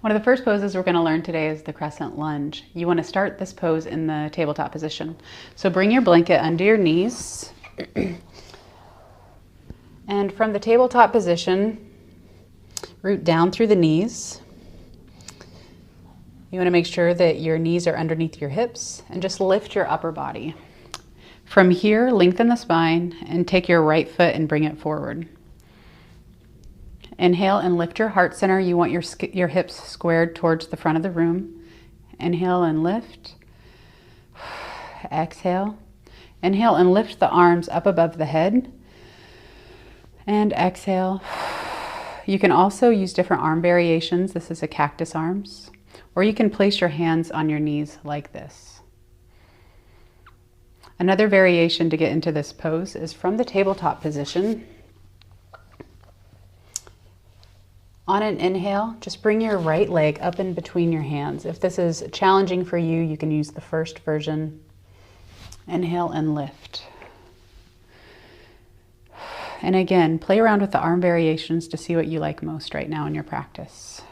One of the first poses we're going to learn today is the Crescent Lunge. You want to start this pose in the tabletop position. So bring your blanket under your knees. And from the tabletop position, root down through the knees. You want to make sure that your knees are underneath your hips and just lift your upper body. From here, lengthen the spine and take your right foot and bring it forward. Inhale and lift your heart center. You want your hips squared towards the front of the room. Inhale and lift. Exhale. Inhale and lift the arms up above the head. And exhale. You can also use different arm variations. This is a cactus arms. Or you can place your hands on your knees like this. Another variation to get into this pose is from the tabletop position. On an inhale, just bring your right leg up in between your hands. If this is challenging for you, you can use the first version. Inhale and lift. And again, play around with the arm variations to see what you like most right now in your practice.